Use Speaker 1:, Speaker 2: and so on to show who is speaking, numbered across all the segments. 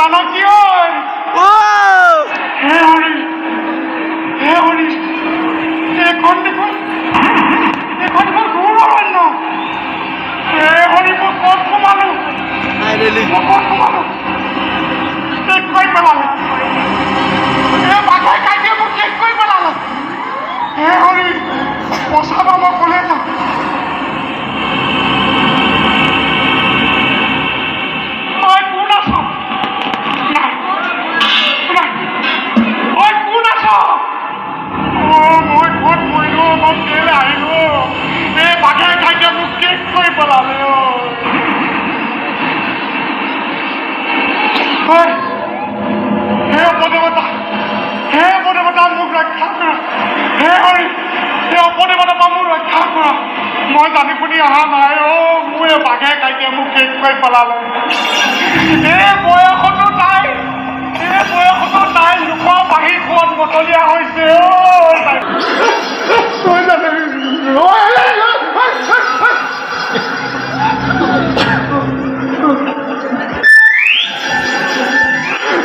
Speaker 1: জানকী ঐ হে হৰি এইখন দেখোন ঘোৰ অৰণ্য হে হৰি মই ক'ত সোমালো শেষ কৰি পেলালে বাঘে কাইটিয়ে মোক শেষ কৰি পেলালে হে হৰি বচাব মই ক'লে যাম মই জানি শুনি অহা নাই মোৰ বাঘে কাইটিয়ে মোক শেষ কৰি পেলালে এই বয়সতো তাই লোকৰ বাহিৰ খোৱাত মতলীয়া হৈছে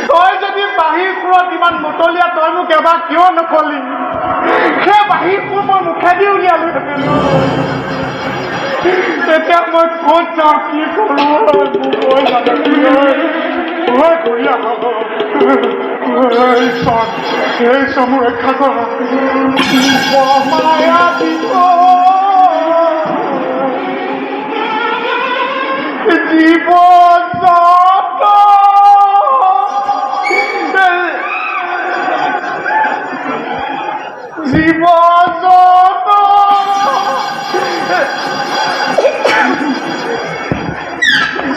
Speaker 1: তই যদি বাহিৰ খোৱাত ইমান মতলীয়া তই মোক এবাৰ কিয় নকলি সেই বাহিৰ খোৱা মই মুখেদি উলিয়ালো তেতিয়া মই ক'ত যাওঁ কি কৰোঁ মোৰ ৰক্ষা কৰা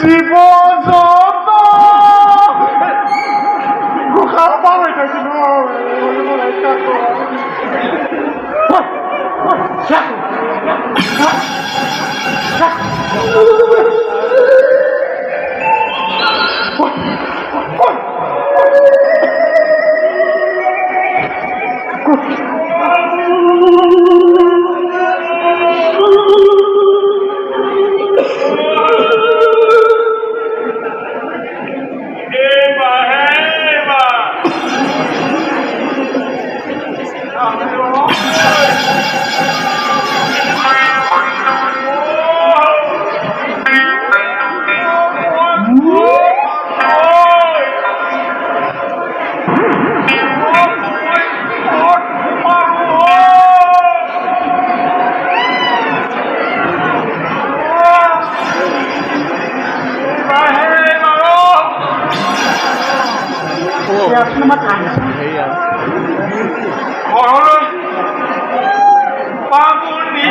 Speaker 1: জীৱ গোসাল পাৰ হৈ থাকিলো ঘৰলৈ পাবনি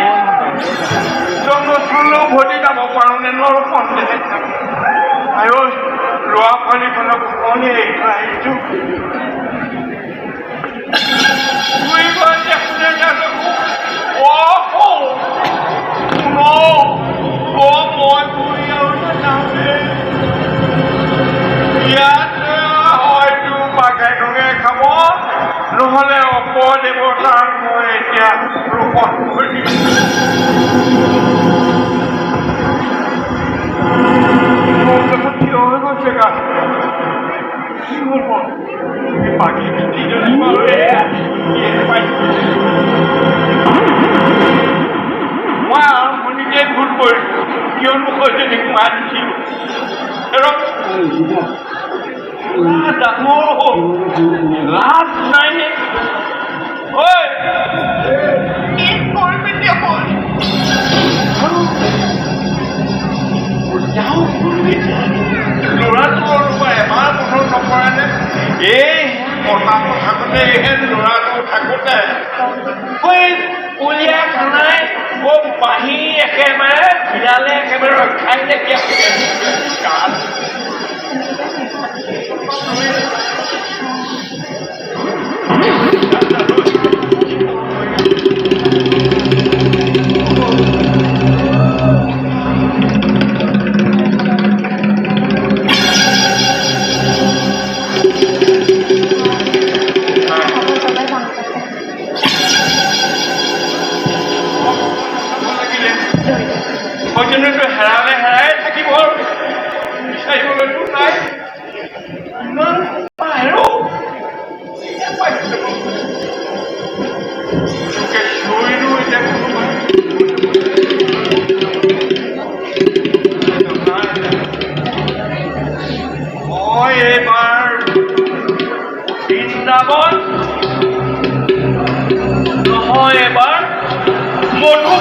Speaker 1: জন্মস্থানলৈ উভতি যাব পাৰোঁ নে নোৱাৰোঁ সন্দেহ আৰু ল'ৰা ছোৱালীখনক শুৱনি এৰি থৈ আহিছোঁ খাব নহ'লে অপদেৱতাক মই এতিয়া ৰোপণ কৰিম থিয় হৈ গৈছে গা বাকী তিনিজনী মই আৰম্ভণিতে ভুল কৰিছোঁ কিয়নো সৈজনীক মাতিছিলোঁ ডাঙৰ হ'ল লাজ নাই নে ঐ কি কৰিবি ল'ৰাটো এবাৰ মনত নপৰেনে এই কথাটো থাকোঁতে ল'ৰাটো থাকোঁতে উলিয়াই খানাই বাঢ়ি একেবাৰে ভিৰালে একেবাৰে ৰক্ষাই নাইকিয়া
Speaker 2: মই এবাৰ মধু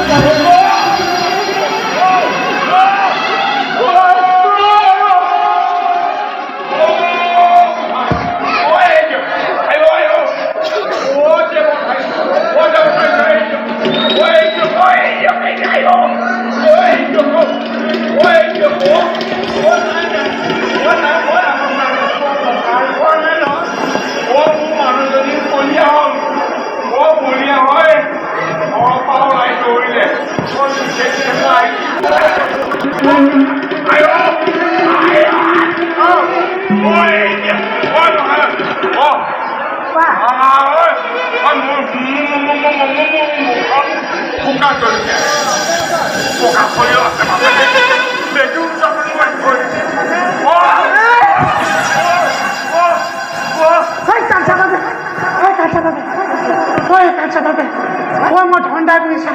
Speaker 1: মই ধন্দা কৰিছা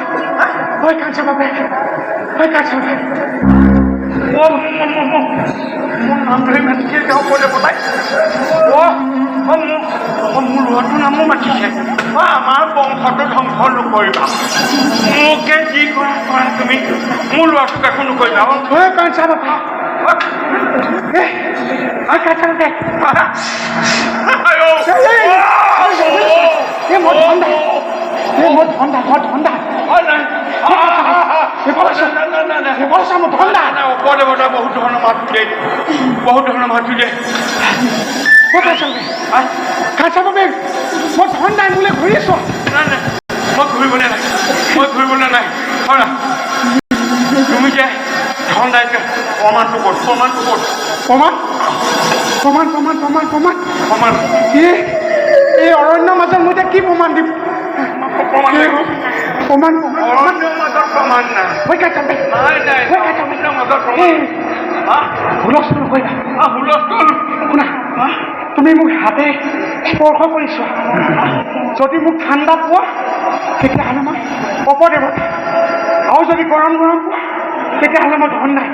Speaker 1: হয় কাঞ্চা বাপে হয় কাঞ্চা বাপে
Speaker 2: মোৰ ল'ৰাটোৰ নামো মাতিছে আমাৰ বংশটো ধ্বংস নকৰিবা মোকে যি কৰা কৰা তুমি মোৰ ল'ৰাটোক একো নকৰিবা
Speaker 1: হয় কাঞ্চা বাপে হয় কাঞ্চা বাপে মই ধন্দা
Speaker 2: ওপৰতে বৰ্তা বহুত ধৰণৰ মাত দিয়ে
Speaker 1: কাঞ্চা বাপে মই ধন্দাই মোলে ঘূৰিছো
Speaker 2: নাই মই ঘূৰিবলৈ নাই তুমি যে ধন্দাই প্ৰমাণটো ক'ত প্ৰমাণ
Speaker 1: এই অৰণ্যৰ মাজত মই এতিয়া কি প্ৰমাণ দিম প্ৰমাণ
Speaker 2: নাই
Speaker 1: হুলস্থুল নকৰিবা শুনা তুমি মোক হাতে স্পৰ্শ কৰিছো যদি মোক ঠাণ্ডা পোৱা তেতিয়াহ'লে মই ওপৰতে বতা আৰু যদি গৰম পোৱা তেতিয়াহ'লে মই ধন নাই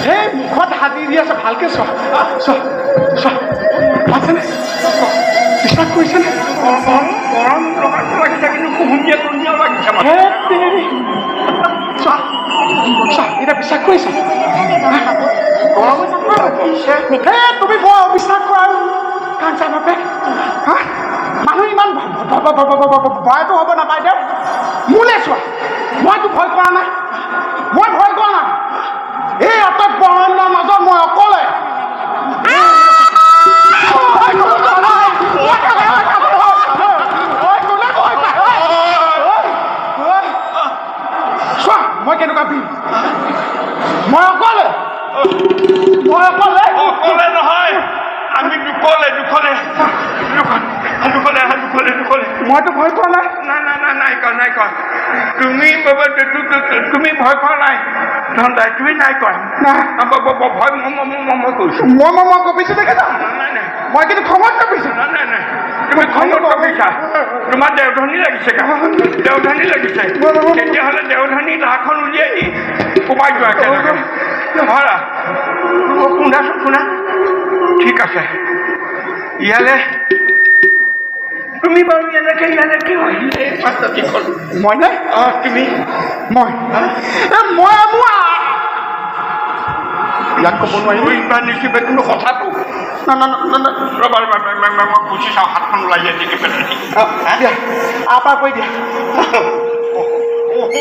Speaker 1: সেই মুখত হাতি দি আছে ভালকে চোৱা আছেনে বিশ্বাস কৰিছেনে
Speaker 2: গৰম লাগিছে কিন্তু কুহুমীয়া লাগিছে
Speaker 1: এতিয়া বিশ্বাস কৰিছা তুমি বৰ অবিশ্বাস কৰা কাঞ্চা বাপে মানুহ ইমান ভয়টো হ'ব নাপায় দে মোলে চোৱা মইতো ভয় কৰা নাই এই অতক বৰণৰ মাজত মই অকলে চোৱা মই কেনেকুৱা বীৰ মই অকলে
Speaker 2: নহয় আমি দুকলে
Speaker 1: মইতো ভয় কৰা নাই
Speaker 2: নাই কৰা তুমি ভয় কৰা নাই ধন্দাই তুমি নাই কৰা ভয় মই কৰিছো
Speaker 1: মই কপিছো দেখিছা মই কিন্তু খঙত কপিছো
Speaker 2: নাই তুমি খঙত কপিছা তোমাৰ দেওধনী লাগিছে তেতিয়াহ'লে দেওধনী লাখন উলিয়াই দি সোমাই যোৱা শুনা ঠিক আছে ইয়ালে তুমি বাৰু ইয়ালে কি আহিলে
Speaker 1: মই নে
Speaker 2: তুমি
Speaker 1: মই ইয়াত ক'ব নোৱাৰিলো
Speaker 2: ইমান নিচিবে কোনো কথাটো ৰবা মই গুচি চাওঁ হাতখন ওলাই যায় নেকি
Speaker 1: দিয়া আপা কৈ দিয়া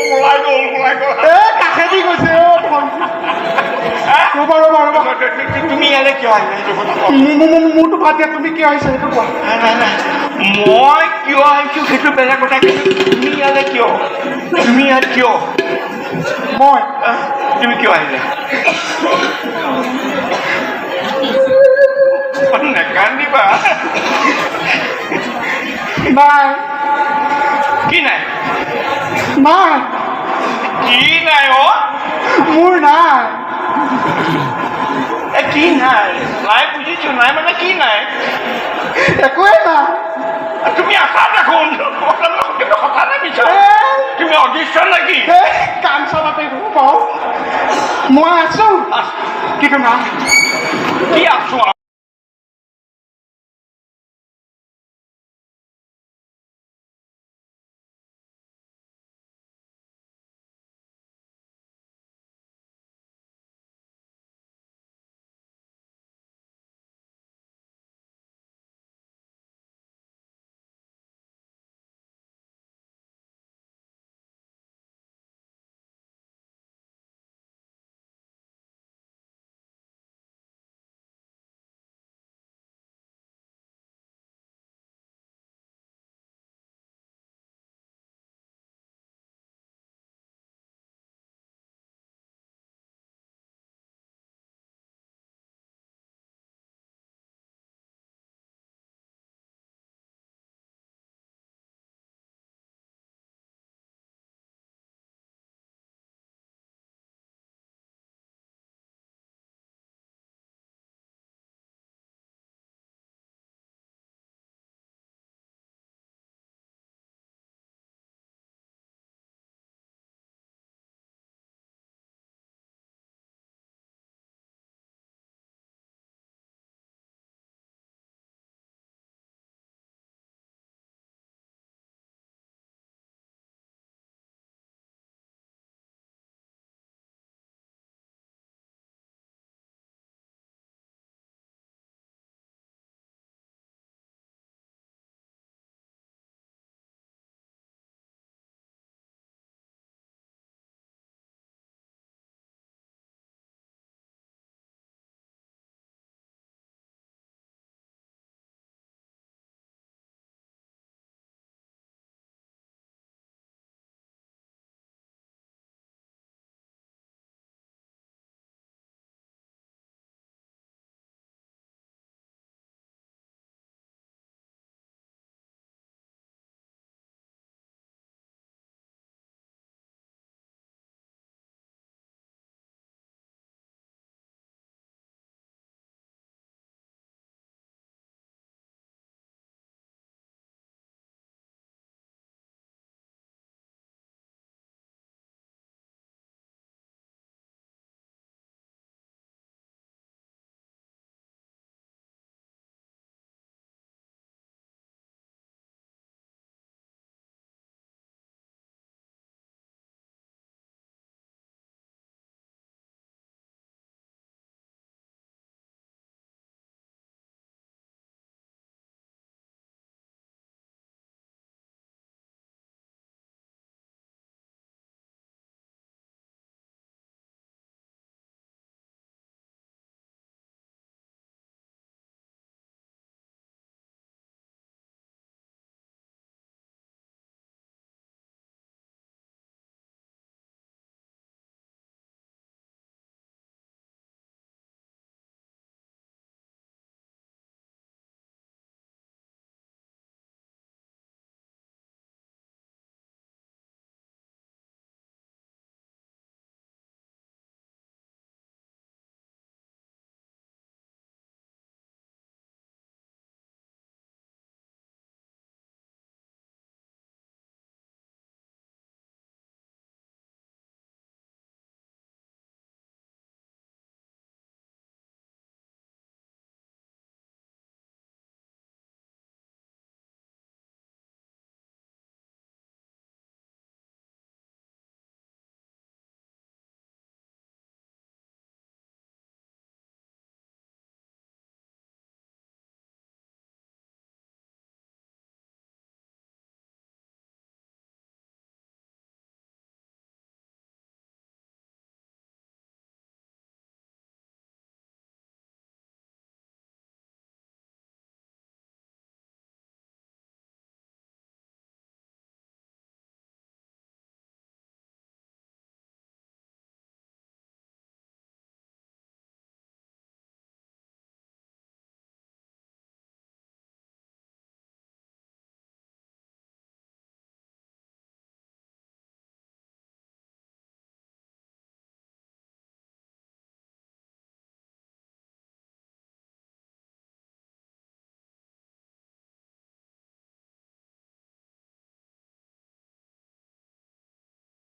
Speaker 2: ওলাই গ'ল
Speaker 1: কাষেদি গৈছে ৰবা
Speaker 2: তুমি ইয়ালে কিয় আহিলা
Speaker 1: মোৰতো বাদ দিয়া তুমি কিয় আহিছা সেইটো কোৱা
Speaker 2: নাই মই কিয় আহিছো সেইটো বেলেগ কথা কিন্তু তুমি ইয়ালে কিয় তুমি কিয় আহিলা নেকান্দিবা
Speaker 1: নাই
Speaker 2: কি নাই
Speaker 1: কি নাই
Speaker 2: মোৰ নাই কি নাই নাই বুজিছো নাই মানে কি নাই
Speaker 1: একোৱেই নাই
Speaker 2: তুমি আছা দেখোন কিন্তু কথা নাই বিচাৰ তুমি অদৃশ্য নেকি
Speaker 1: কাম চালাতে বাৰু মই আছো কিন্তু না
Speaker 2: কি আছো